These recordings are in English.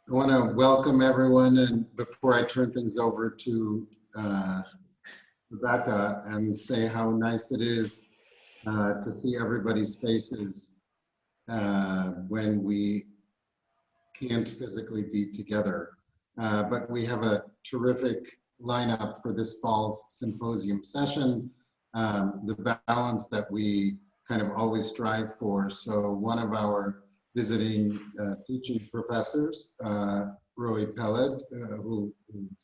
I want to welcome everyone, and before I turn things over to Rebecca, and say how nice it is to see everybody's faces when we can't physically be together. But we have a terrific lineup for this fall's symposium session, the balance that we kind of always strive for. So one of our visiting teaching professors, Roy Peled, who will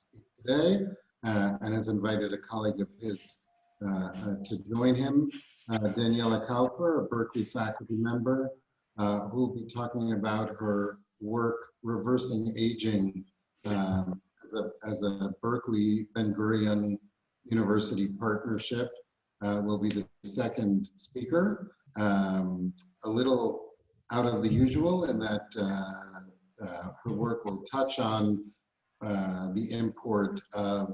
speak today, and has invited a colleague of his to join him. Daniela Kaufer, a Berkeley faculty member, who will be talking about her work reversing aging as a Berkeley Ben-Gurion University partnership. Will be the second speaker. A little out of the usual in that her work will touch on the import of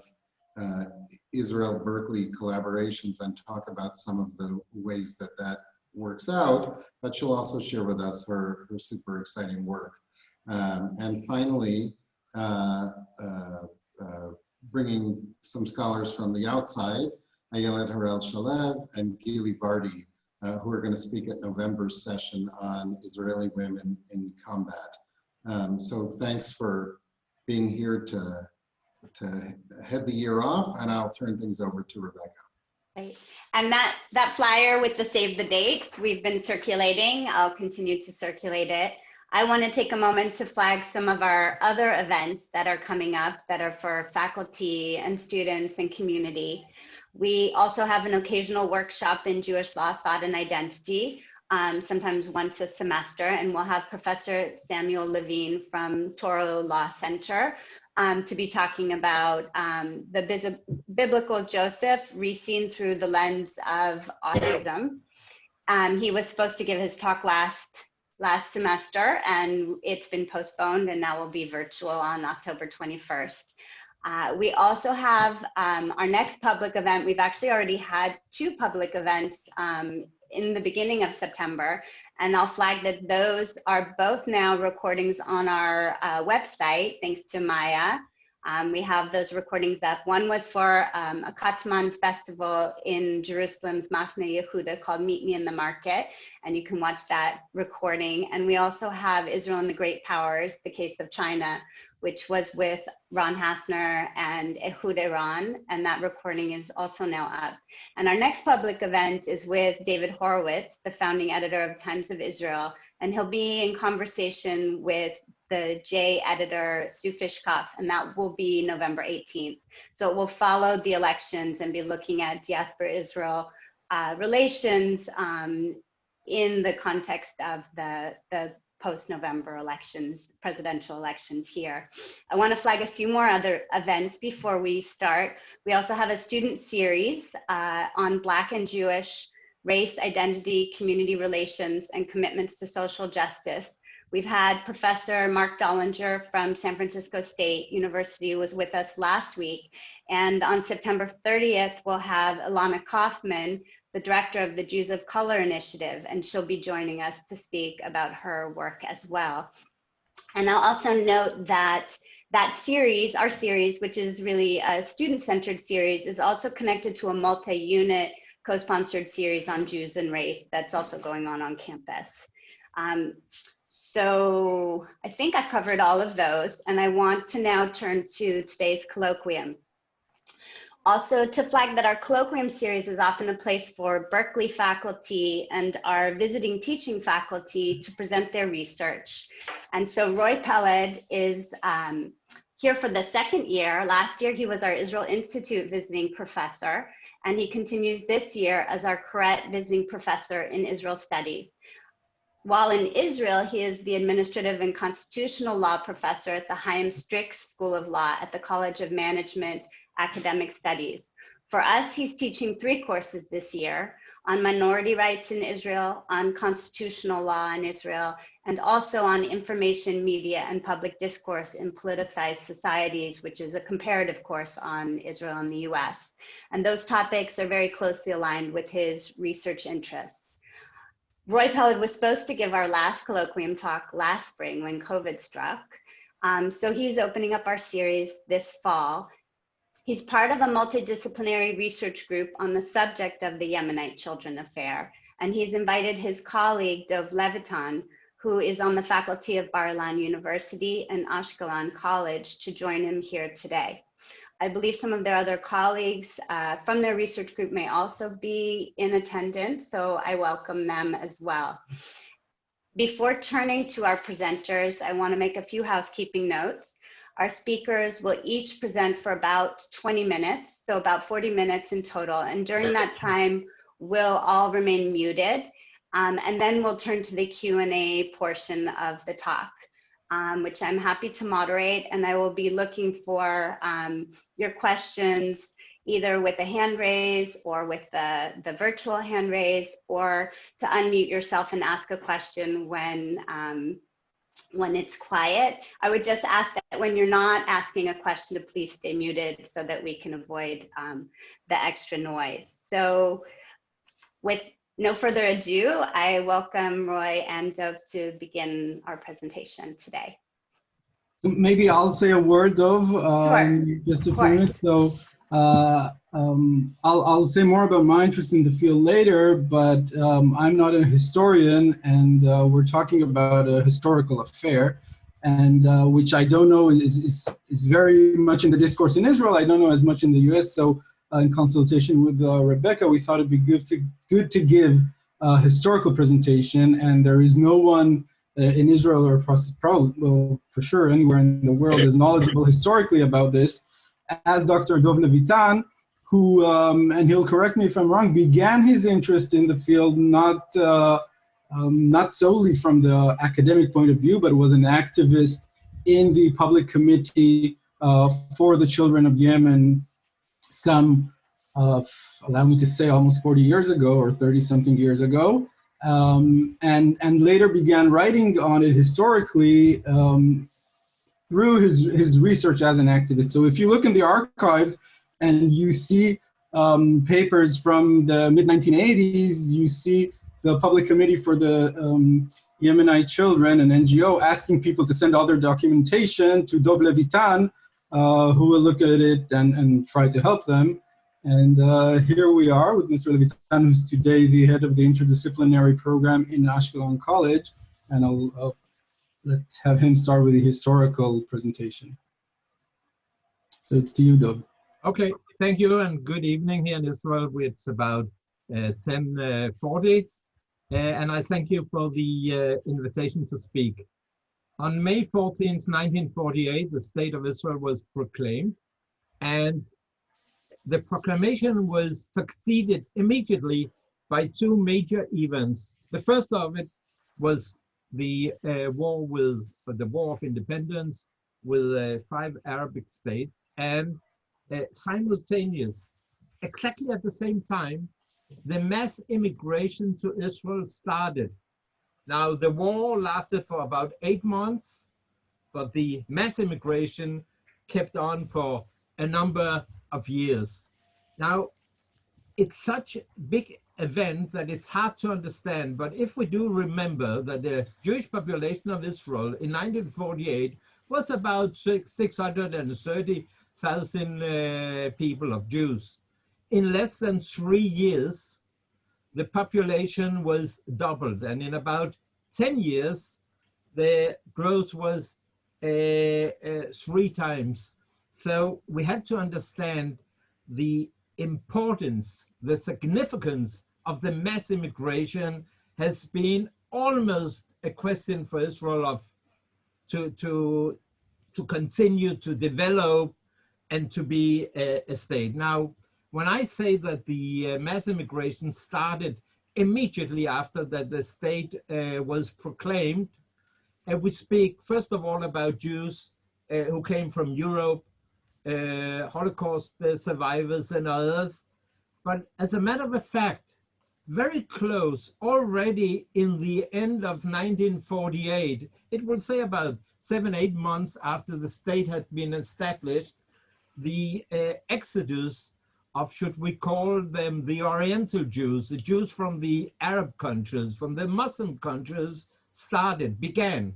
Israel-Berkeley collaborations and talk about some of the ways that that works out, but she'll also share with us her super exciting work. And finally, bringing some scholars from the outside, Ayelet Harel Shalev and Gili Vardi, who are going to speak at November's session on Israeli women in combat. So thanks for being here to head the year off, and I'll turn things over to Rebecca. Right. And that flyer with the save the dates we've been circulating, I'll continue to circulate it. I want to take a moment to flag some of our other events that are coming up that are for faculty and students and community. We also have an occasional workshop in Jewish law, thought, and identity, sometimes once a semester, and we'll have Professor Samuel Levine from Toro Law Center to be talking about the biblical Joseph reseen through the lens of autism. He was supposed to give his talk last semester, and it's been postponed, and now will be virtual on October 21st. We also have our next public event. We've actually already had 2 public events in the beginning of September, and I'll flag that those are both now recordings on our website, thanks to Maya. We have those recordings up. One was for a Katzman festival in Jerusalem's Machne Yehuda called Meet Me in the Market, and you can watch that recording. And we also have Israel and the Great Powers, the Case of China, which was with Ron Hassner and Ehud Iran, and that recording is also now up. And our next public event is with David Horowitz, the founding editor of Times of Israel, and he'll be in conversation with the J editor, Sue Fishkoff, and that will be November 18th. So it will follow the elections and be looking at diaspora-Israel relations in the context of the post-November elections, presidential elections here. I want to flag a few more other events before we start. We also have a student series on Black and Jewish race, identity, community relations, and commitments to social justice. We've had Professor Mark Dollinger from San Francisco State University was with us last week. And on September 30th, we'll have Ilana Kaufman, the director of the Jews of Color Initiative, and she'll be joining us to speak about her work as well. And I'll also note that series, our series, which is really a student-centered series, is also connected to a multi-unit co-sponsored series on Jews and race that's also going on campus. So I think I've covered all of those, and I want to now turn to today's colloquium. Also to flag that our colloquium series is often a place for Berkeley faculty and our visiting teaching faculty to present their research. And so Roy Peled is here for the 2nd year. Last year, he was our Israel Institute visiting professor, and he continues this year as our Koret visiting professor in Israel Studies. While in Israel, he is the administrative and constitutional law professor at the Chaim Strix School of Law at the College of Management Academic Studies. For us, he's teaching 3 courses this year on minority rights in Israel, on constitutional law in Israel, and also on information, media, and public discourse in politicized societies, which is a comparative course on Israel and the US. And those topics are very closely aligned with his research interests. Roy Peled was supposed to give our last colloquium talk last spring when COVID struck, So he's opening up our series this fall. He's part of a multidisciplinary research group on the subject of the Yemenite children affair, and he's invited his colleague, Dov Levitan, who is on the faculty of Bar-Ilan University and Ashkelon College, to join him here today. I believe some of their other colleagues from their research group may also be in attendance, so I welcome them as well. Before turning to our presenters, I want to make a few housekeeping notes. Our speakers will each present for about 20 minutes, so about 40 minutes in total. And during that time, we'll all remain muted. And then we'll turn to the Q&A portion of the talk, which I'm happy to moderate. And I will be looking for your questions either with a hand raise or with the virtual hand raise, or to unmute yourself and ask a question when it's quiet. I would just ask that when you're not asking a question to please stay muted so that we can avoid the extra noise. So with no further ado, I welcome Roy and Dov to begin our presentation today. Maybe I'll say a word, Dov, Sure. just a few minutes. So I'll say more about my interest in the field later, but I'm not a historian, and we're talking about a historical affair, and which I don't know is very much in the discourse in Israel. I don't know as much in the US. So in consultation with Rebecca, we thought it'd be good to give a historical presentation, and there is no one in Israel or probably, well, for sure anywhere in the world is knowledgeable historically about this as Dr. Dov Levitan, who, and he'll correct me if I'm wrong, began his interest in the field not solely from the academic point of view, but was an activist in the public committee for the children of Yemen some, allow me to say, almost 40 years ago or 30-something years ago, and later began writing on it historically through his research as an activist. So if you look in the archives and you see papers from the mid-1980s, you see the Public Committee for the Yemenite Children, an NGO, asking people to send all their documentation to Dov Levitan, who will look at it and try to help them. And here we are with Mr. Levitan, who's today the head of the Interdisciplinary program in Ashkelon College. And I'll let's have him start with the historical presentation. So it's to you, Dov. Okay, thank you, and good evening here in Israel. It's about 10:40, and I thank you for the invitation to speak. On May 14th, 1948, the State of Israel was proclaimed, and the proclamation was succeeded immediately by two major events. The first of it was the War of Independence with 5 Arabic states, and simultaneous, exactly at the same time, the mass immigration to Israel started. Now, the war lasted for about 8 months, but the mass immigration kept on for a number of years. Now, it's such a big event that it's hard to understand, but if we do remember that the Jewish population of Israel in 1948 was about 630,000 people of Jews. In less than 3 years, the population was doubled, and in about 10 years, the growth was 3 times. So we had to understand the importance, the significance of the mass immigration has been almost a question for Israel of to continue to develop and to be a state. Now, when I say that the mass immigration started immediately after that the state was proclaimed, we speak first of all about Jews who came from Europe, Holocaust survivors and others. But as a matter of fact, very close, already in the end of 1948, it will say about 7-8 months after the state had been established, the exodus of, should we call them, the Oriental Jews, the Jews from the Arab countries, from the Muslim countries, began.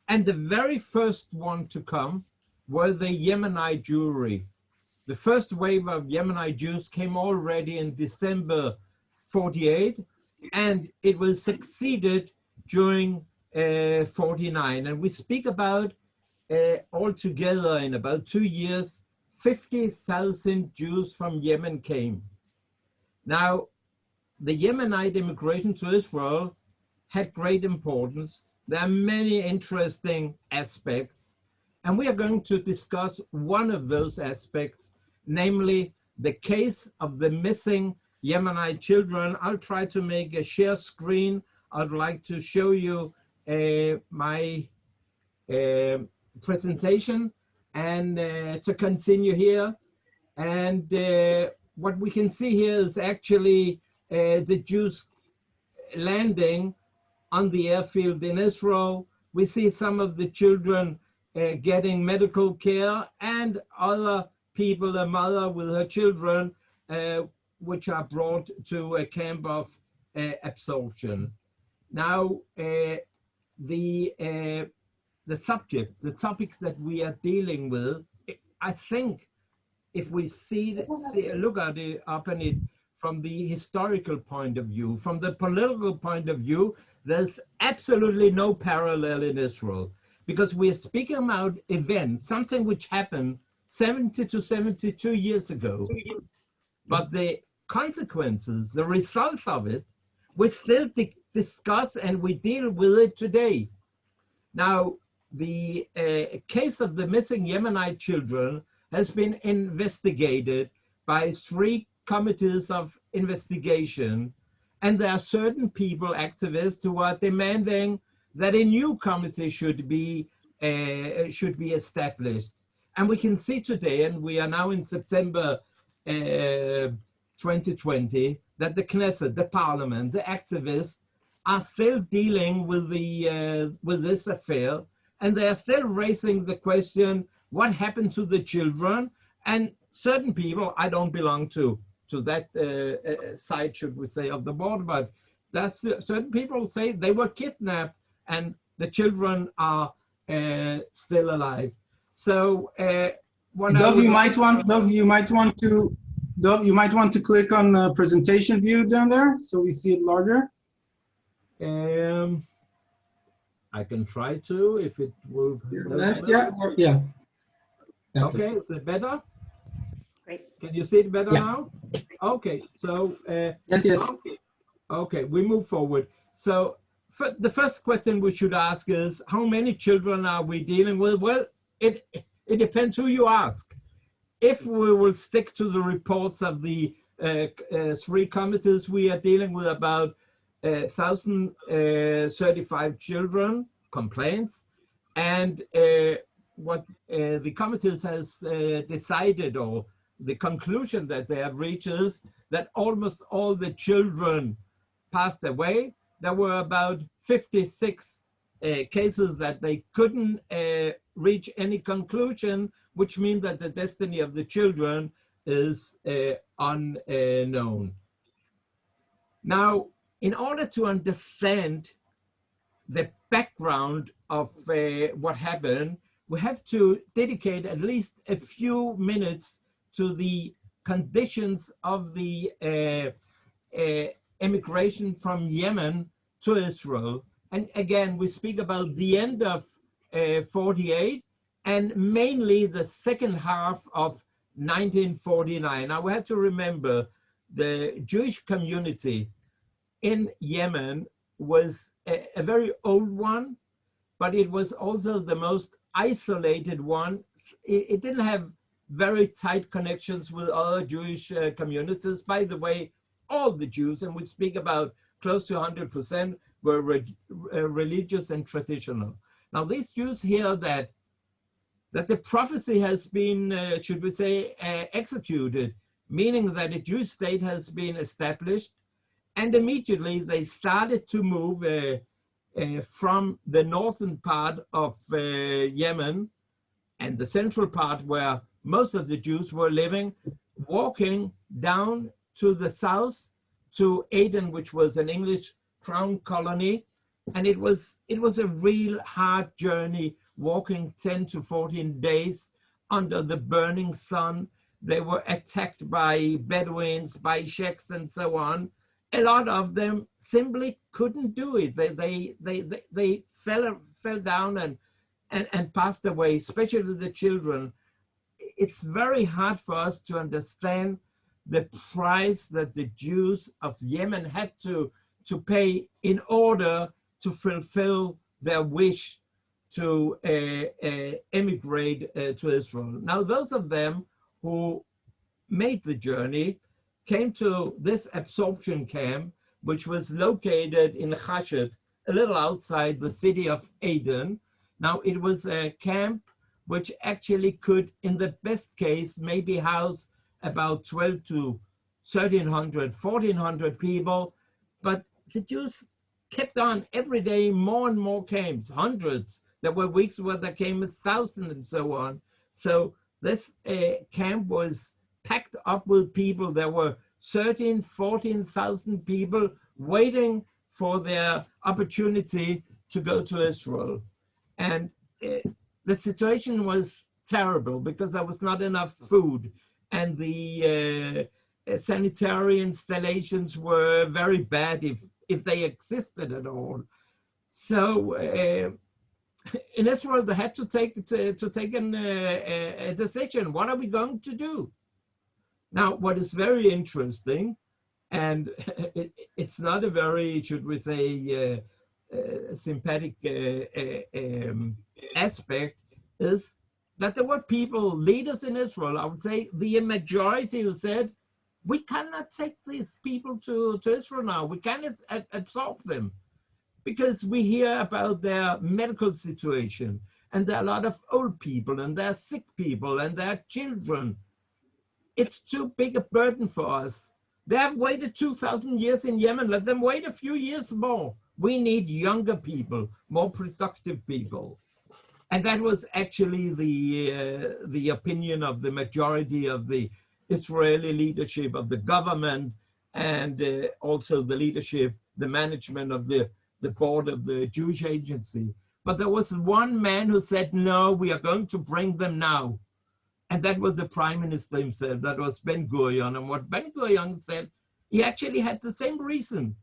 And the very first one to come were the Yemenite Jewry. The first wave of Yemenite Jews came already in December 48, and it was succeeded during 49. And we speak about altogether in about 2 years, 50,000 Jews from Yemen came. Now, the Yemenite immigration to Israel had great importance. There are many interesting aspects, and we are going to discuss one of those aspects, namely the case of the missing Yemenite children. I'll try to make a share screen. I'd like to show you my presentation and to continue here. And what we can see here is actually the Jews landing on the airfield in Israel. We see some of the children getting medical care, and other people, a mother with her children, which are brought to a camp of absorption. Now, the topics that we are dealing with, I think, if we look at it from the historical point of view, from the political point of view, there's absolutely no parallel in Israel, because we are speaking about events, something which happened 70 to 72 years ago, but the consequences, the results of it, we still discuss and we deal with it today. Now, the case of the missing Yemenite children has been investigated by 3 committees of investigation, and there are certain people, activists, who are demanding that a new committee should be established. And we can see today, and we are now in September 2020, that the Knesset, the parliament, the activists are still dealing with this affair, and they are still raising the question, what happened to the children? And certain people, I don't belong to that side, should we say, of the board, but that's certain people say they were kidnapped and the children are still alive. So Dov, you might want to click on presentation view down there so we see it larger. I can try to, if it will. Left, yeah. Okay, is it better? Great. Can you see it better now? Okay, so yes. Okay, we move forward. So the first question we should ask is, how many children are we dealing with? Well, it depends who you ask. If we will stick to the reports of the 3 committees, we are dealing with about 1,035 children complaints, and what the committees has decided, or the conclusion that they have reached, is that almost all the children passed away. There were about 56 cases that they couldn't reach any conclusion, which means that the destiny of the children is unknown. Now, in order to understand the background of what happened, we have to dedicate at least a few minutes to the conditions of the immigration from Yemen to Israel. And again, we speak about the end of 48 and mainly the second half of 1949. Now we have to remember the Jewish community in Yemen was a very old one, but it was also the most isolated one. It didn't have very tight connections with other Jewish communities. By the way, all the Jews, and we speak about close to 100%, were religious and traditional. Now these Jews hear that the prophecy has been, should we say, executed, meaning that a Jewish state has been established, and immediately they started to move from the northern part of Yemen and the central part where most of the Jews were living, walking down to the south to Aden, which was an English crown colony, And it was a real hard journey, walking 10 to 14 days under the burning sun. They were attacked by Bedouins, by sheikhs, and so on. A lot of them simply couldn't do it. They fell down and passed away, especially the children. It's very hard for us to understand the price that the Jews of Yemen had to pay in order to fulfill their wish to emigrate to Israel. Now, those of them who made the journey came to this absorption camp, which was located in Chashet, a little outside the city of Aden. Now, it was a camp which actually could, in the best case, maybe house about 12 to 1,300, 1,400 people. But the Jews kept on every day, more and more camps, hundreds. There were weeks where there came 1,000 and so on. So this camp was packed up with people. There were 13,000, 14,000 people waiting for their opportunity to go to Israel. And the situation was terrible because there was not enough food, and the sanitary installations were very bad, if they existed at all. So in Israel, they had to take a decision. What are we going to do? Now, what is very interesting, and it's not a very, should we say, sympathetic aspect, is that there were people, leaders in Israel, I would say the majority, who said, we cannot take these people to Israel now. We cannot absorb them because we hear about their medical situation, and there are a lot of old people, and there are sick people, and there are children. It's too big a burden for us. They have waited 2,000 years in Yemen. Let them wait a few years more. We need younger people, more productive people. And that was actually the opinion of the majority of the Israeli leadership, of the government, and also the leadership, the management of the board of the Jewish agency. But there was one man who said, no, we are going to bring them now. And that was the prime minister himself. That was Ben Gurion. And what Ben Gurion said, he actually had the same reason.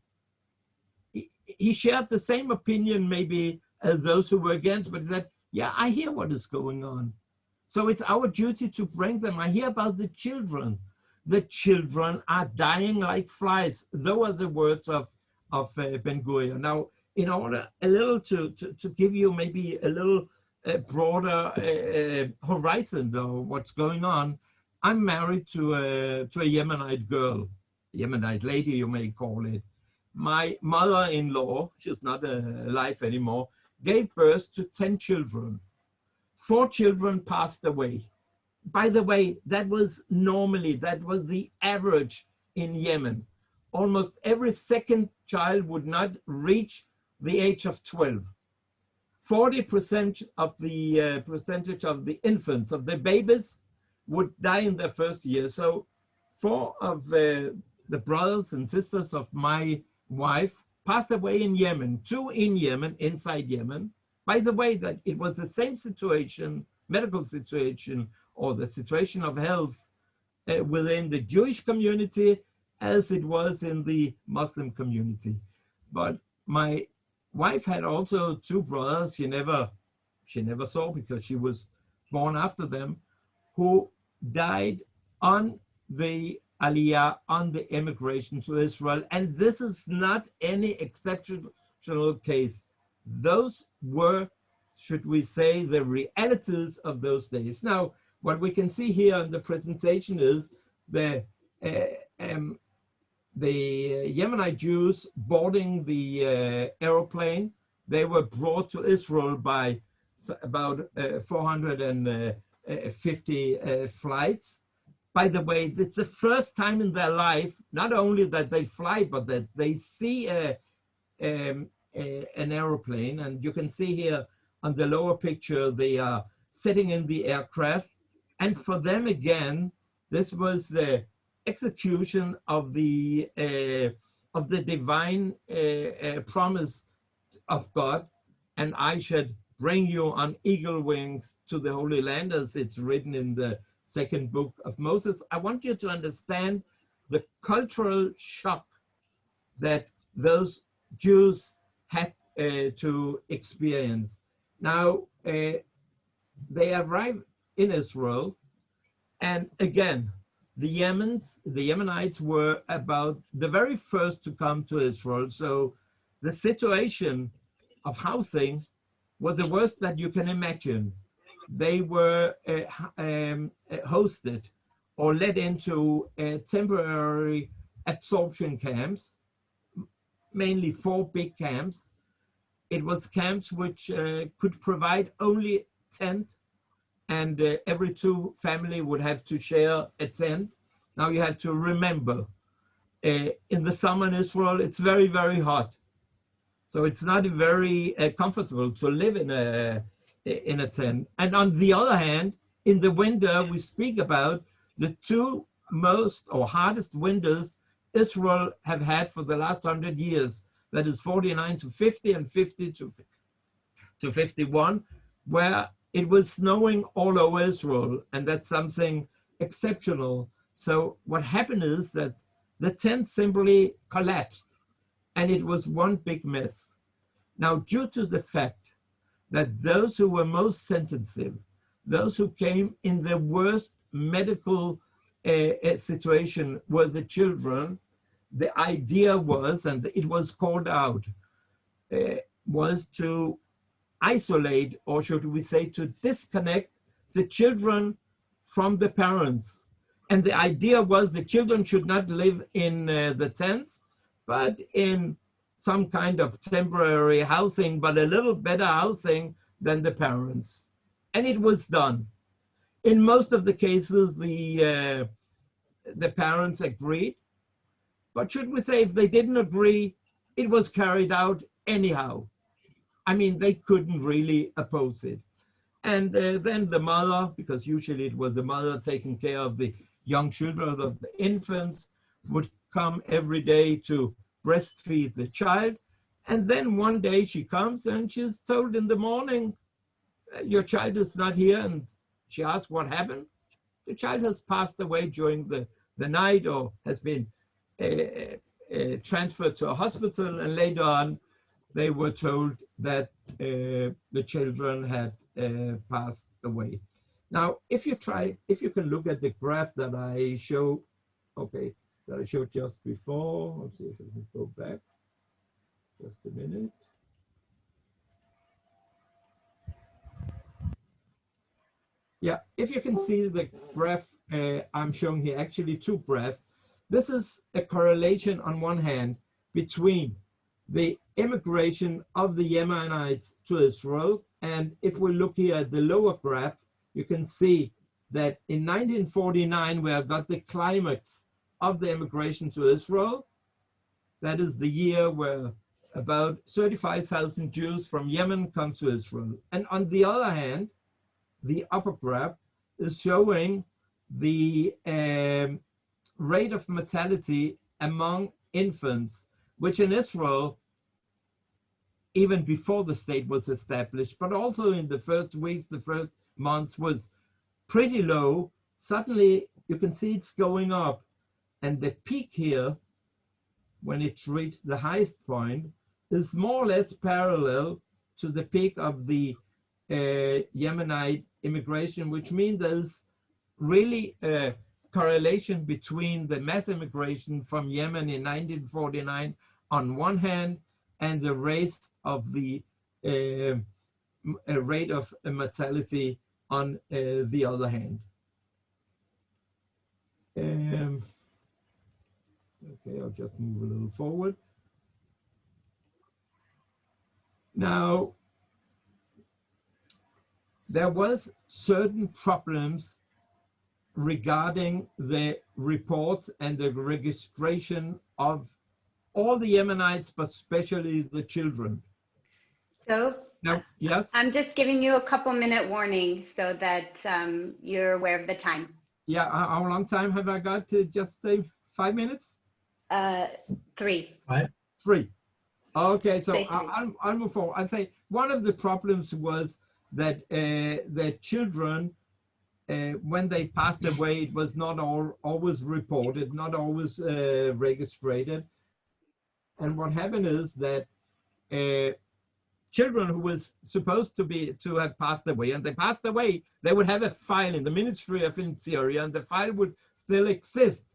He shared the same opinion maybe as those who were against, but he said, yeah, I hear what is going on. So it's our duty to bring them. I hear about the children. The children are dying like flies. Those are the words of Ben Gurion. Now, in order a little to give you maybe a little broader horizon though, what's going on, I'm married to a Yemenite girl, Yemenite lady, you may call it. My mother-in-law, she's not alive anymore, gave birth to 10 children. 4 children passed away. By the way, that was the average in Yemen. Almost every second child would not reach the age of 12. 40% of the percentage of the infants, of the babies, would die in their first year. So 4 of the brothers and sisters of my wife passed away in Yemen, 2 in Yemen, inside Yemen. By the way, that it was the same situation, medical situation, or the situation of health within the Jewish community as it was in the Muslim community. But my wife had also 2 brothers she never saw because she was born after them, who died on the Aliyah, on the immigration to Israel. And this is not any exceptional case. Those were, should we say, the realities of those days. Now, what we can see here in the presentation is the Yemenite Jews boarding the aeroplane. They were brought to Israel by about 450 flights. By the way, it's the first time in their life, not only that they fly, but that they see an aeroplane. And you can see here on the lower picture, they are sitting in the aircraft. And for them, again, this was the execution of the divine promise of God, and I should bring you on eagle wings to the Holy Land, as it's written in the second book of Moses. I want you to understand the cultural shock that those Jews had to experience. Now, they arrived in Israel, and again, the Yemenites were about the very first to come to Israel. So the situation of housing was the worst that you can imagine. They were hosted or led into temporary absorption camps, mainly 4 big camps. It was camps which could provide only tent, and every 2 family would have to share a tent. Now you have to remember, in the summer in Israel, it's very, very hot. So it's not very comfortable to live in a tent. And on the other hand, in the winter, we speak about the 2 most or hardest winters Israel have had for the last 100 years. That is 49 to 50 and 50 to 51, where it was snowing all over Israel, and that's something exceptional. So what happened is that the tent simply collapsed, and it was one big mess. Now, due to the fact that those who were most sensitive, those who came in the worst medical situation were the children, the idea was, and it was called out, was to isolate, or should we say to disconnect the children from the parents. And the idea was the children should not live in the tents, but in some kind of temporary housing, but a little better housing than the parents. And it was done. In most of the cases, the parents agreed. But should we say if they didn't agree, it was carried out anyhow. I mean, they couldn't really oppose it. And then the mother, because usually it was the mother taking care of the young children, of the infants, would come every day to breastfeed the child. And then one day she comes and she's told in the morning, your child is not here. And she asks what happened. The child has passed away during the night, or has been transferred to a hospital, and later on they were told that the children had passed away. Now, if you can look at the graph that I showed, that I showed just before. Let's see if I can go back. Just a minute. Yeah, if you can see the graph I'm showing here, actually 2 graphs. This is a correlation on one hand between the immigration of the Yemenites to Israel. And if we look here at the lower graph, you can see that in 1949, we have got the climax of the immigration to Israel. That is the year where about 35,000 Jews from Yemen come to Israel. And on the other hand, the upper graph is showing the rate of mortality among infants, which in Israel, even before the state was established, but also in the first weeks, the first months, was pretty low. Suddenly, you can see it's going up. And the peak here, when it's reached the highest point, is more or less parallel to the peak of the Yemenite immigration, which means there's really a correlation between the mass immigration from Yemen in 1949 on one hand, and the rate of the rate of mortality on the other hand. Okay, I'll just move a little forward. Now, there was certain problems regarding the reports and the registration of all the Yemenites, but especially the children. So, now, yes? I'm just giving you a couple-minute warning so that you're aware of the time. Yeah, how long time have I got to just say 5 minutes? 3. 5. 3. Okay, so safely. I'll move forward. I'll say one of the problems was that the children, when they passed away, it was not always reported, not always registered. And what happened is that children who was supposed to have passed away, and they passed away, they would have a file in the Ministry of Interior, and the file would still exist.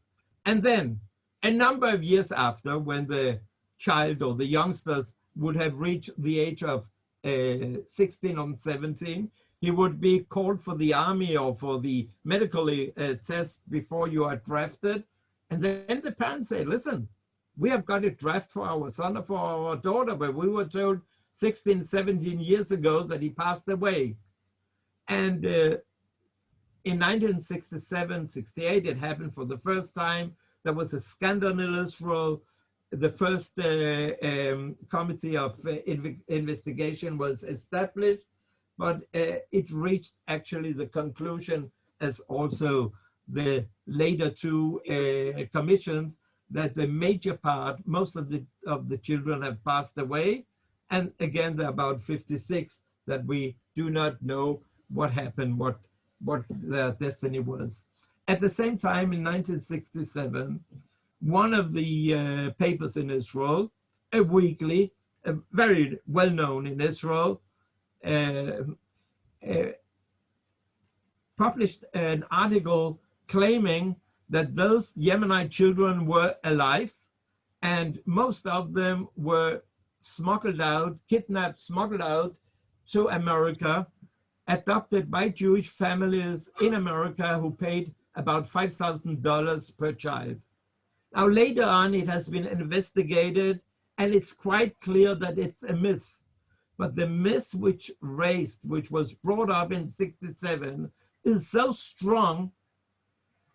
And then a number of years after, when the child or the youngsters would have reached the age of 16 or 17, he would be called for the army or for the medical test before you are drafted. And then the parents say, listen, we have got a draft for our son or for our daughter, but we were told 16, 17 years ago that he passed away. And in 1967, 68, it happened for the first time. There was a scandal in Israel. The first committee of investigation was established, but it reached actually the conclusion, as also the later two commissions, that the major part, most of the children have passed away. And again, there are about 56 that we do not know what happened, what their destiny was. At the same time, in 1967, one of the papers in Israel, a weekly, very well known in Israel, published an article claiming that those Yemenite children were alive, and most of them were smuggled out, kidnapped, smuggled out to America, adopted by Jewish families in America who paid about $5,000 per child. Now, later on, it has been investigated, and it's quite clear that it's a myth. But the myth which was brought up in 67, is so strong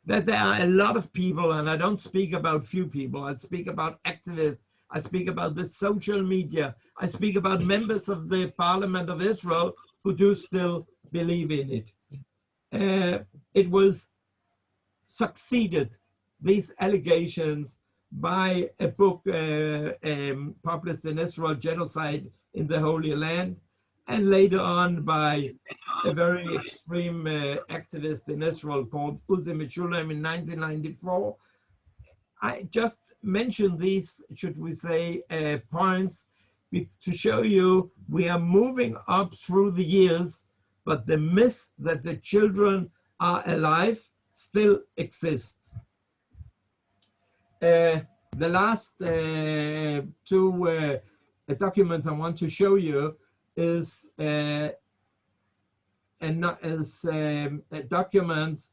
that there are a lot of people, and I don't speak about few people, I speak about activists, I speak about the social media, I speak about members of the Parliament of Israel who do still believe in it. It was succeeded, these allegations, by a book published in Israel, Genocide in the Holy Land, and later on by a very extreme activist in Israel called Uzi Meshulam in 1994. I just mentioned these, should we say, points to show you we are moving up through the years, but the myth that the children are alive still exists. The last two documents I want to show you is documents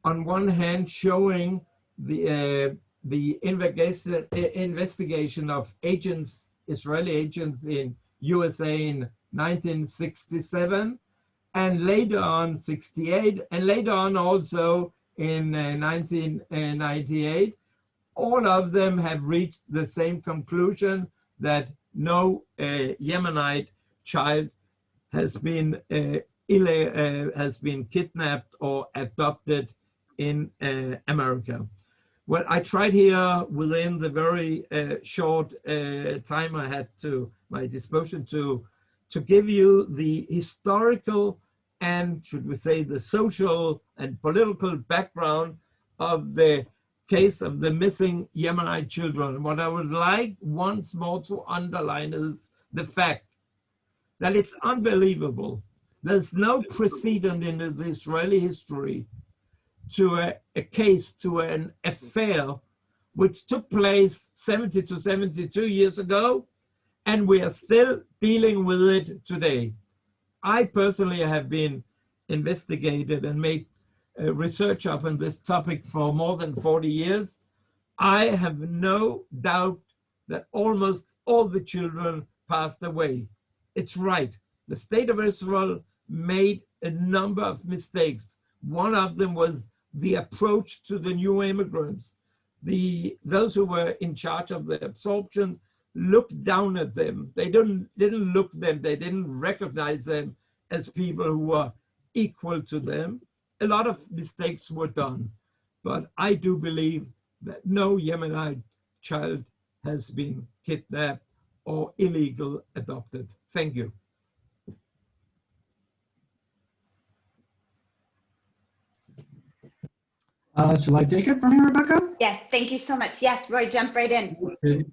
on one hand showing the investigation of agents, Israeli agents in USA in 1967, and later on 68, and later on also in 1998. All of them have reached the same conclusion, that no Yemenite child has been kidnapped or adopted in America. Well, I tried here within the very short time I had to my disposal to give you the historical and, should we say, the social and political background of the case of the missing Yemenite children. What I would like once more to underline is the fact that it's unbelievable. There's no precedent in the Israeli history to a case, to an affair which took place 70 to 72 years ago, and we are still dealing with it today. I personally have been investigated and made research up on this topic for more than 40 years. I have no doubt that almost all the children passed away. It's right. The state of Israel made a number of mistakes. One of them was the approach to the new immigrants. Those who were in charge of the absorption looked down at them. They didn't look at them. They didn't recognize them as people who were equal to them. A lot of mistakes were done, but I do believe that no Yemenite child has been kidnapped or illegal adopted. Thank you. Shall I take it from here, Rebecca? Yes, thank you so much. Yes, Roy, jump right in. Okay.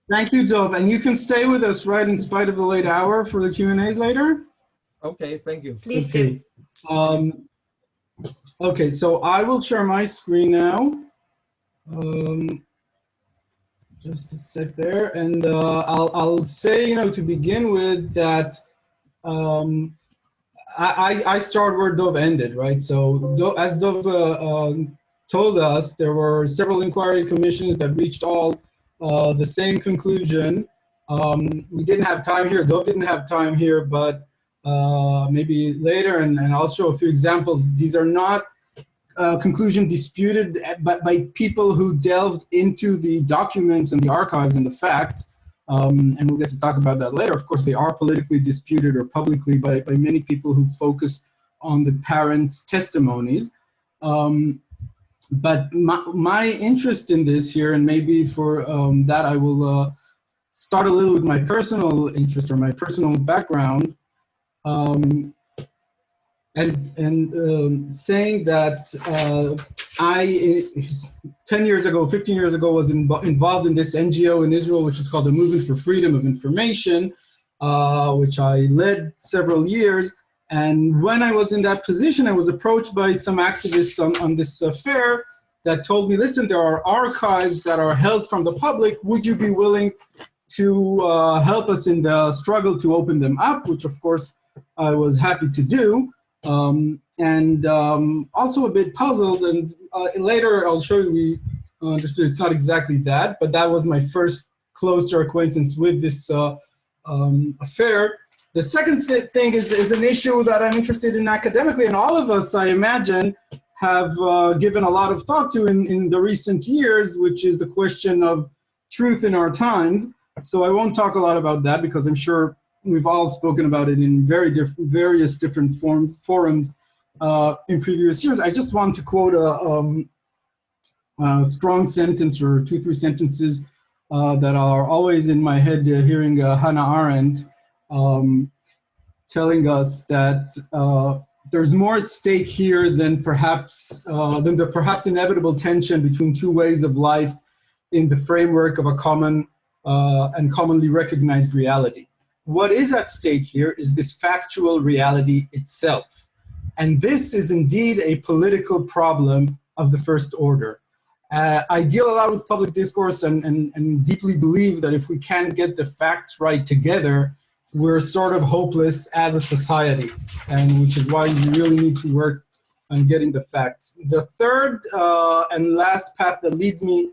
Thank you, Dov. And you can stay with us, right, in spite of the late hour for the Q&As later? Okay, thank you. Please do. Okay, so I will share my screen now. Just a sec there. And I'll say, to begin with that I start where Dov ended, right? So as Dov told us, there were several inquiry commissions that reached all the same conclusion. We didn't have time here, Dov didn't have time here, but maybe later, and I'll show a few examples. These are not conclusion disputed by people who delved into the documents and the archives and the facts. And we'll get to talk about that later. Of course, they are politically disputed or publicly by many people who focus on the parents' testimonies. But my interest in this here, and maybe for that I will start a little with my personal interest or my personal background, and saying that I, 10 years ago, 15 years ago, was involved in this NGO in Israel, which is called the Movement for Freedom of Information, which I led several years. And when I was in that position, I was approached by some activists on this affair that told me, listen, there are archives that are held from the public. Would you be willing to help us in the struggle to open them up? Which, of course, I was happy to do. Also a bit puzzled, and later I'll show you we understood it's not exactly that, but that was my first closer acquaintance with this affair. The second thing is an issue that I'm interested in academically, and all of us, I imagine, have given a lot of thought to in the recent years, which is the question of truth in our times. So I won't talk a lot about that because I'm sure we've all spoken about it in various different forums in previous years. I just want to quote a strong sentence or 2-3 sentences that are always in my head, hearing Hannah Arendt telling us that there's more at stake here than the perhaps inevitable tension between two ways of life in the framework of a common and commonly recognized reality. What is at stake here is this factual reality itself. And this is indeed a political problem of the first order. I deal a lot with public discourse and deeply believe that if we can't get the facts right together, we're sort of hopeless as a society, and which is why we really need to work on getting the facts. The third and last path that leads me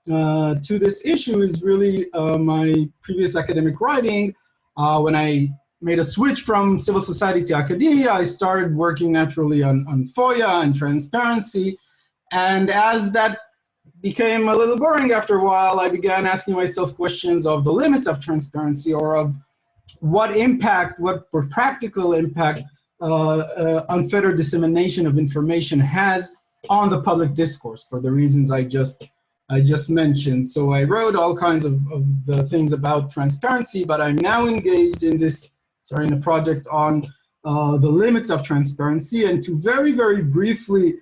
to this issue is really my previous academic writing. When I made a switch from civil society to academia, I started working naturally on FOIA and transparency. And as that became a little boring after a while, I began asking myself questions of the limits of transparency, or of what impact, what practical impact unfettered dissemination of information has on the public discourse, for the reasons I just mentioned. So I wrote all kinds of things about transparency, but I'm now engaged in a project on the limits of transparency. And to very, very briefly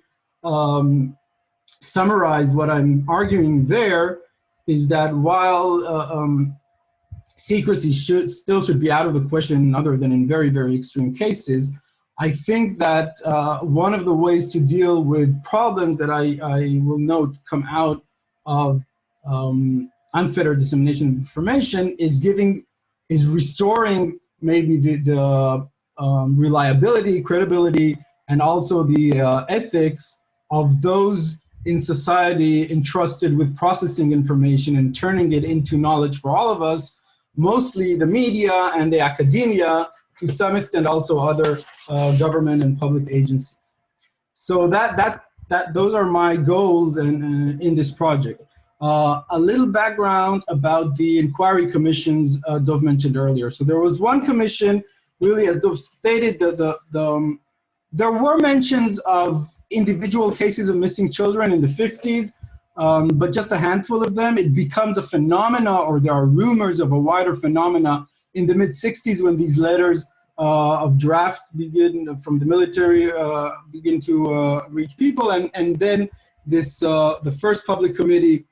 summarize what I'm arguing there is that while secrecy still should be out of the question other than in very, very extreme cases, I think that one of the ways to deal with problems that I will note come out of unfettered dissemination of information is restoring maybe the reliability, credibility, and also the ethics of those in society entrusted with processing information and turning it into knowledge for all of us, mostly the media and the academia, to some extent also other government and public agencies. So those are my goals in this project. A little background about the inquiry commissions Dov mentioned earlier. So there was one commission, really, as Dov stated, there were mentions of individual cases of missing children in the 50s, but just a handful of them. It becomes a phenomena, or there are rumors of a wider phenomena in the mid-60s when these letters of draft begin from the military begin to reach people, and then this the first public committee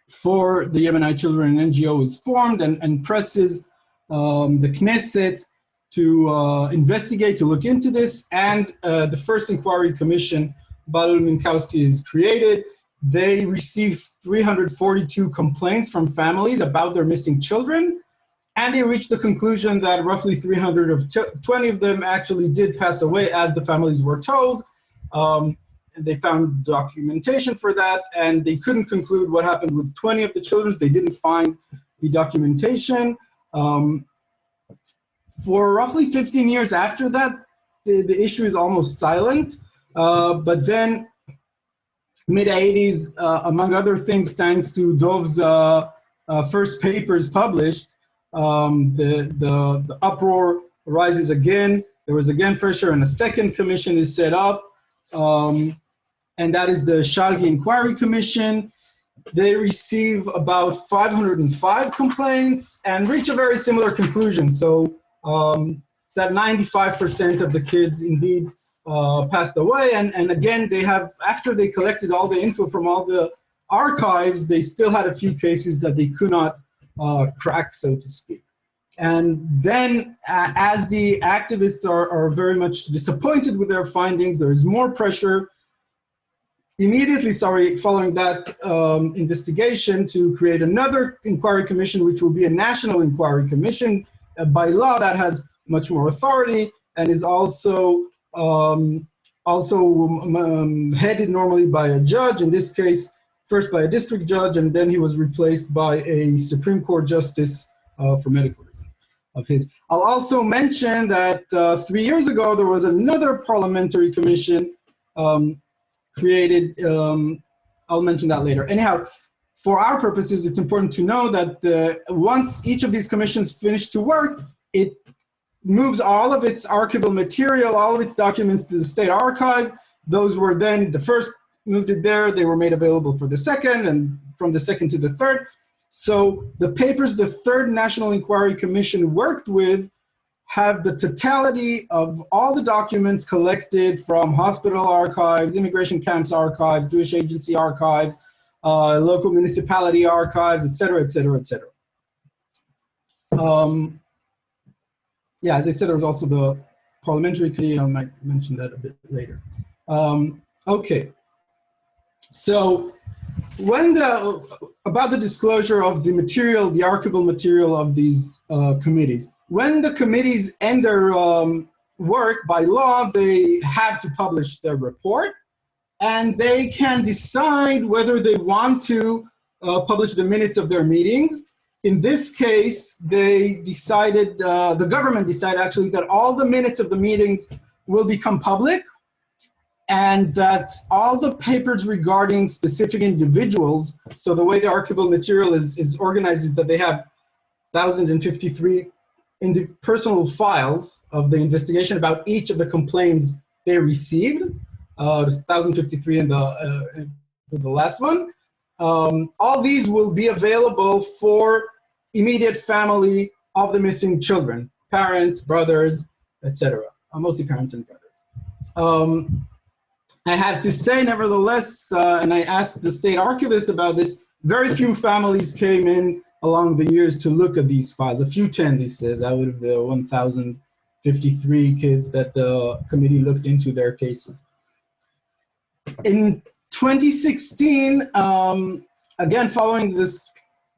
for the Yemenite children NGO is formed and presses the Knesset to investigate, to look into this, and the first inquiry commission, Balul Minkowski, is created. They received 342 complaints from families about their missing children, and they reached the conclusion that roughly 320 of them actually did pass away, as the families were told. And they found documentation for that, and they couldn't conclude what happened with 20 of the children. They didn't find the documentation. For roughly 15 years after that, the issue is almost silent. But then, mid-80s, among other things, thanks to Dov's first papers published, the uproar rises again. There was again pressure, and a second commission is set up, and that is the Shagi Inquiry Commission. They receive about 505 complaints and reach a very similar conclusion. So that 95% of the kids indeed passed away, and again, they have, after they collected all the info from all the archives, they still had a few cases that they could not crack, so to speak. And then as the activists are very much disappointed with their findings, there is more pressure immediately, following that investigation, to create another inquiry commission, which will be a national inquiry commission. By law, that has much more authority and is also headed normally by a judge, in this case, first by a district judge, and then he was replaced by a Supreme Court justice for medical reasons of his. I'll also mention that 3 years ago, there was another parliamentary commission created. I'll mention that later. Anyhow, for our purposes, it's important to know that once each of these commissions finish to work, it moves all of its archival material, all of its documents to the state archive. Those were then, the first moved it there, they were made available for the second, and from the second to the third. So the papers the Third National Inquiry Commission worked with have the totality of all the documents collected from hospital archives, immigration camps archives, Jewish agency archives, local municipality archives, et cetera, et cetera, et cetera. Yeah, as I said, there was also the parliamentary committee. I might mention that a bit later. Okay, so about the disclosure of the material, the archival material of these committees. When the committees end their work, by law, they have to publish their report, and they can decide whether they want to publish the minutes of their meetings. In this case, they decided, the government decided actually, that all the minutes of the meetings will become public, and that all the papers regarding specific individuals, so the way the archival material is organized is that they have 1,053 personal files of the investigation about each of the complaints they received. There's 1,053 in the last one. All these will be available for immediate family of the missing children, parents, brothers, etc. Mostly parents and brothers. I have to say, nevertheless, and I asked the state archivist about this, very few families came in along the years to look at these files. A few tens, he says, out of the 1,053 kids that the committee looked into their cases. In 2016, again, following this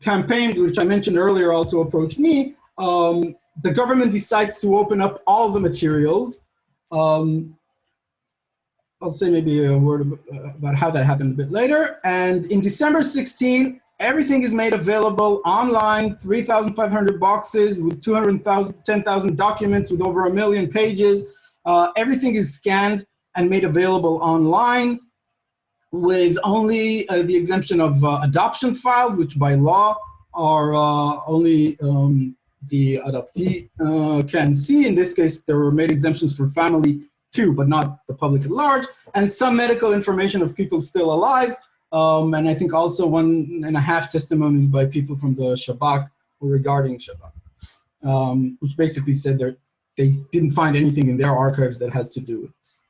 campaign, which I mentioned earlier also approached me, the government decides to open up all the materials. I'll say maybe a word about how that happened a bit later. And in December 16, everything is made available online, 3,500 boxes with 10,000 documents with over 1 million pages. Everything is scanned and made available online, with only the exemption of adoption files, which by law are only the adoptee can see. In this case, there were made exemptions for family too, but not the public at large, and some medical information of people still alive, and I think also 1.5 testimonies by people from the Shabak regarding Shabak, which basically said they didn't find anything in their archives that has to do with this.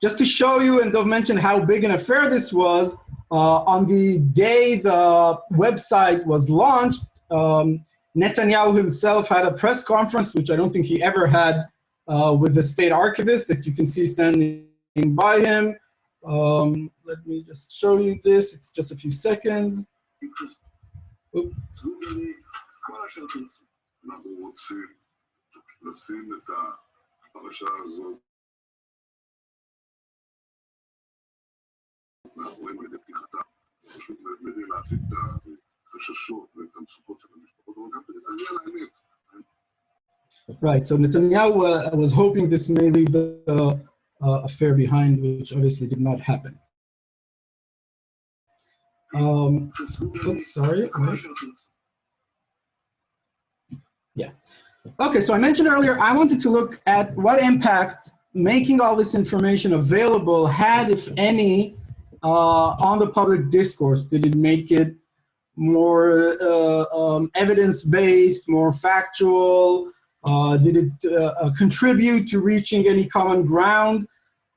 Just to show you, and Dov mentioned how big an affair this was, on the day the website was launched, Netanyahu himself had a press conference, which I don't think he ever had, with the state archivist that you can see standing by him. Let me just show you this. It's just a few seconds. Oop. Right, so Netanyahu was hoping this may leave the affair behind, which obviously did not happen. Oops, sorry. Right. Yeah. Okay, so I mentioned earlier, I wanted to look at what impact making all this information available had, if any, on the public discourse. Did it make it more evidence-based, more factual? Did it contribute to reaching any common ground?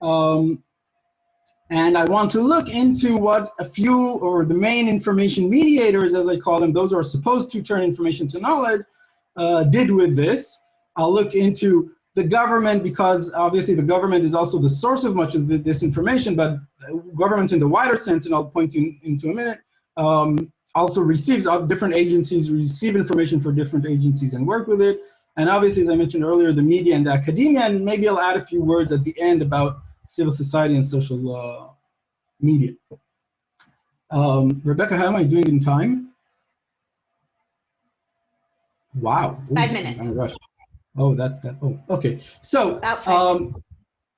And I want to look into what a few, or the main information mediators, as I call them, those who are supposed to turn information to knowledge, did with this. I'll look into the government, because obviously the government is also the source of much of this information, but government in the wider sense, and I'll point into a minute, also receives, different agencies receive information for different agencies and work with it. And obviously, as I mentioned earlier, the media and the academia, and maybe I'll add a few words at the end about civil society and social media. Rebecca, how am I doing in time? Wow. Ooh, 5 minutes. I'm rushed. Oh, that's that. Oh, okay. So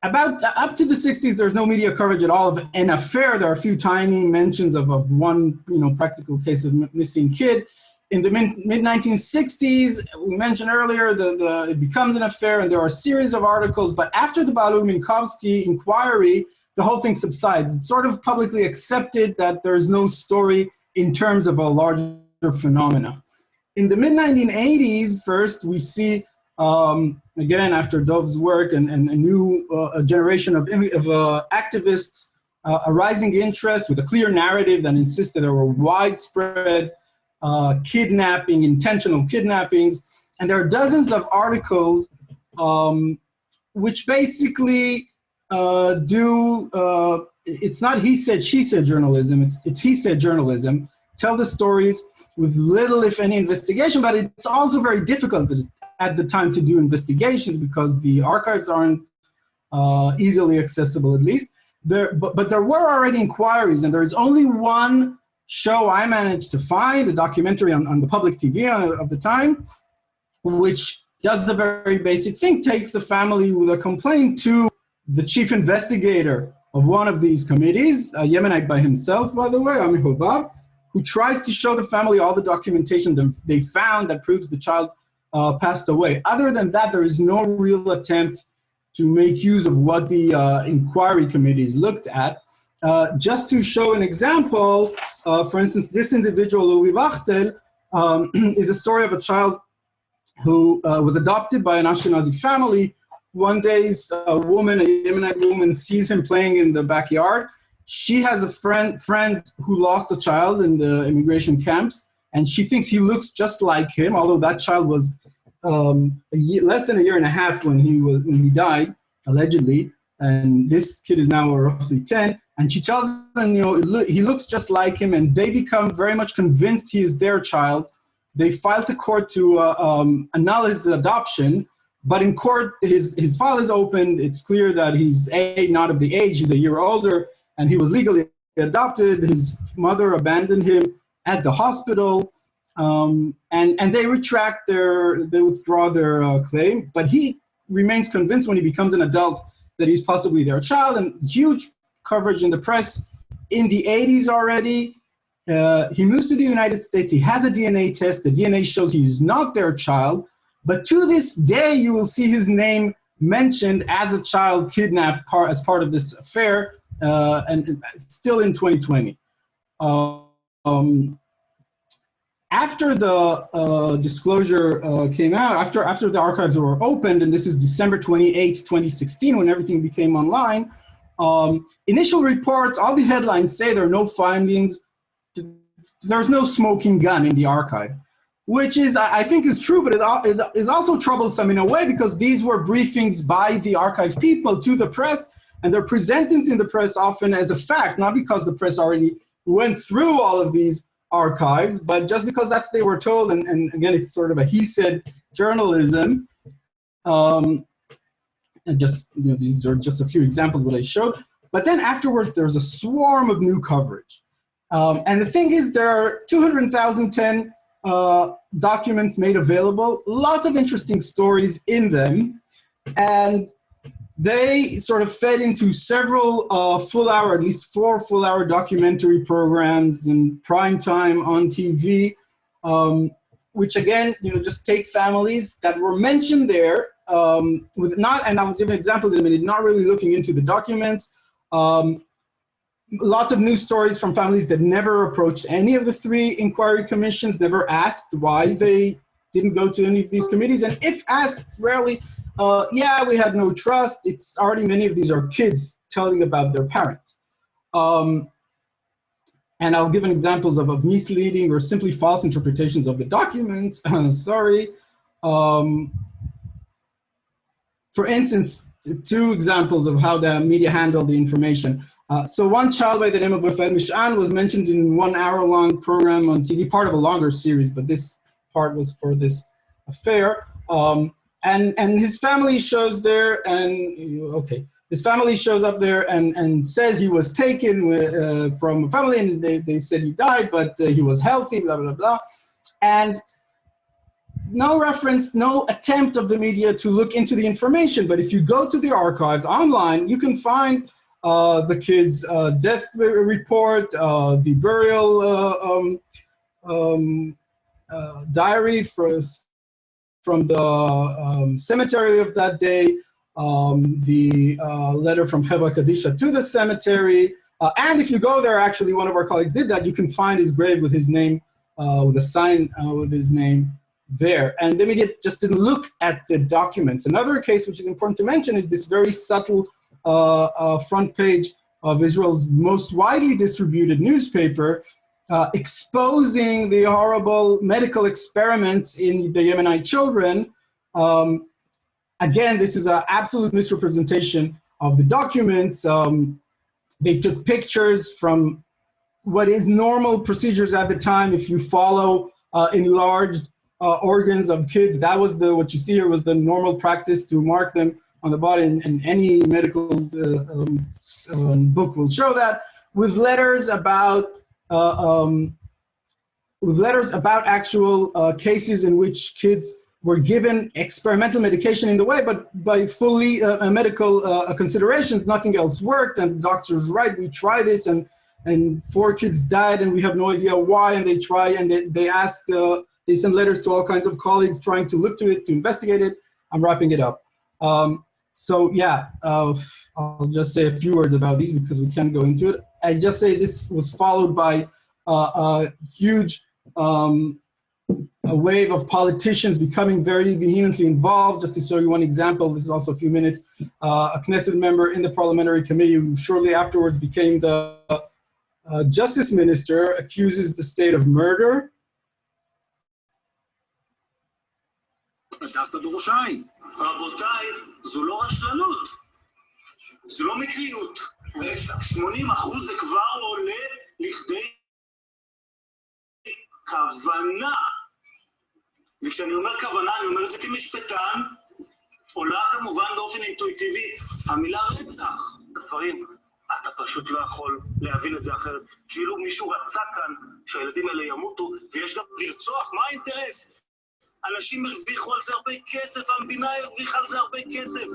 About up to the 60s, there's no media coverage at all of an affair. There are a few tiny mentions of one, practical case of missing kid. In the mid-1960s, we mentioned earlier, it becomes an affair, and there are a series of articles. But after the Balou-Minkowski inquiry, the whole thing subsides. It's sort of publicly accepted that there's no story in terms of a larger phenomena. In the mid-1980s, first, we see, again, after Dov's work and a new generation of activists, a rising interest with a clear narrative that insists that there were widespread kidnapping, intentional kidnappings, and there are dozens of articles which basically it's not he said, she said journalism, it's he said journalism, tell the stories with little, if any, investigation, but it's also very difficult at the time to do investigations because the archives aren't easily accessible, at least. But there were already inquiries, and there's only one show I managed to find, a documentary on the public TV of the time, which does the very basic thing, takes the family with a complaint to the chief investigator of one of these committees, a Yemenite by himself, by the way, Ami Hobab, who tries to show the family all the documentation that they found that proves the child passed away. Other than that, there is no real attempt to make use of what the inquiry committees looked at. Just to show an example, for instance, this individual, Louis Wachtel, is a story of a child who was adopted by an Ashkenazi family. One day, a Yemenite woman, sees him playing in the backyard. She has a friend who lost a child in the immigration camps, and she thinks he looks just like him, although that child was less than a year and a half when he died, allegedly, and this kid is now roughly 10. And she tells them, he looks just like him, and they become very much convinced he is their child. They file to court to annul his adoption, but in court, his file is opened. It's clear that he's not of the age, he's a year older, and he was legally adopted. His mother abandoned him at the hospital, and they withdraw their claim, but he remains convinced when he becomes an adult that he's possibly their child, and huge coverage in the press in the 80s already. He moves to the United States, he has a DNA test, the DNA shows he's not their child, but to this day you will see his name mentioned as a child kidnapped as part of this affair, and still in 2020. After the disclosure came out, after the archives were opened, and this is December 28, 2016, when everything became online, initial reports, all the headlines say there are no findings, there's no smoking gun in the archive, which is, I think is true, but it is also troublesome in a way because these were briefings by the archive people to the press, and they're presented in the press often as a fact, not because the press already went through all of these archives, but just because that's they were told, and again, it's sort of a he said journalism. And just, you know, these are just a few examples what I showed. But then afterwards, there's a swarm of new coverage. And the thing is, there are 200,010 documents made available, lots of interesting stories in them, and they sort of fed into several full-hour, at least 4 full-hour documentary programs in prime time on TV, which again, you know, just take families that were mentioned there with not, and I'll give an example in a minute, not really looking into the documents. Lots of news stories from families that never approached any of the 3 inquiry commissions, never asked why they didn't go to any of these committees, and if asked, rarely, yeah, we had no trust. It's already, many of these are kids telling about their parents. And I'll give an examples of misleading or simply false interpretations of the documents. Sorry. For instance, 2 examples of how the media handled the information. So one child by the name of Rafael Mishan was mentioned in 1 hour-long program on TV, part of a longer series, but this part was for this affair. And his family shows there, and okay, his family shows up there and says he was taken from a family, and they said he died, but he was healthy, blah, blah, blah. And no reference, no attempt of the media to look into the information. But if you go to the archives online, you can find the kid's death report, the burial diary from the cemetery of that day, the letter from Heva Kadisha to the cemetery. And if you go there, actually, one of our colleagues did that, you can find his grave with his name, with a sign with his name there. And the media just didn't look at the documents. Another case which is important to mention is this very subtle front page of Israel's most widely distributed newspaper, exposing the horrible medical experiments in the Yemenite children. Again, this is an absolute misrepresentation of the documents. They took pictures from what is normal procedures at the time. If you follow enlarged organs of kids, that was what you see here was the normal practice to mark them on the body, and any medical book will show that, with letters about actual cases in which kids were given experimental medication in the way, but by fully medical considerations, nothing else worked, and doctors right, we try this, and 4 kids died, and we have no idea why, and they try, and they ask, they send letters to all kinds of colleagues trying to look to it, to investigate it. I'm wrapping it up. So yeah, I'll just say a few words about these because we can't go into it. I just say this was followed by a huge a wave of politicians becoming very vehemently involved. Just to show you one example, this is also a few minutes, a Knesset member in the parliamentary committee who shortly afterwards became the justice minister accuses the state of murder. רבותיי, זו לא רשלנות, זו לא מקריות. 80% זה כבר עולה לכדי כוונה. וכשאני אומר כוונה, אני אומר את זה כמשפטן, עולה כמובן באופן אינטואיטיבי המילה רצח. דברים, אתה פשוט לא יכול להבין את זה אחרת. כאילו מישהו רצה כאן שהילדים האלה ימותו, ויש גם לרצוח, מה האינטרס? אנשים הרוויחו על זה הרבה כסף, המדינה הרוויחה על זה הרבה כסף.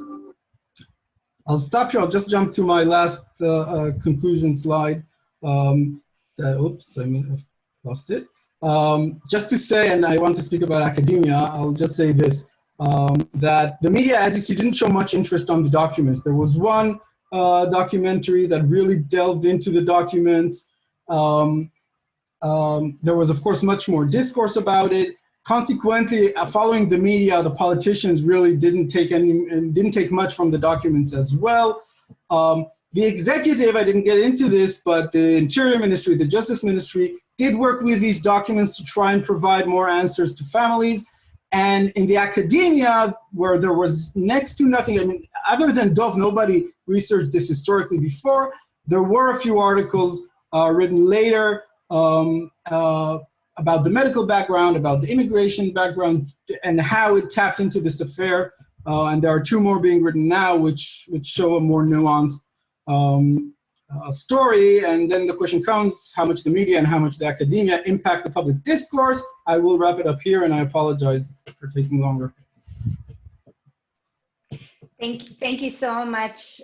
I'll stop here. I'll just jump to my last conclusion slide. Oops, I lost it. Just to say, and I want to speak about academia, I'll just say this, that the media, as you see, didn't show much interest on the documents. There was one documentary that really delved into the documents. There was, of course, much more discourse about it. Consequently, following the media, the politicians really didn't take much from the documents as well. The executive, I didn't get into this, but the Interior Ministry, the Justice Ministry, did work with these documents to try and provide more answers to families. And in the academia, where there was next to nothing, I mean, other than Dov, nobody researched this historically before. There were a few articles written later about the medical background, about the immigration background, and how it tapped into this affair. And there are two more being written now, which show a more nuanced story. And then the question comes, how much the media and how much the academia impact the public discourse. I will wrap it up here, and I apologize for taking longer. Thank you so much,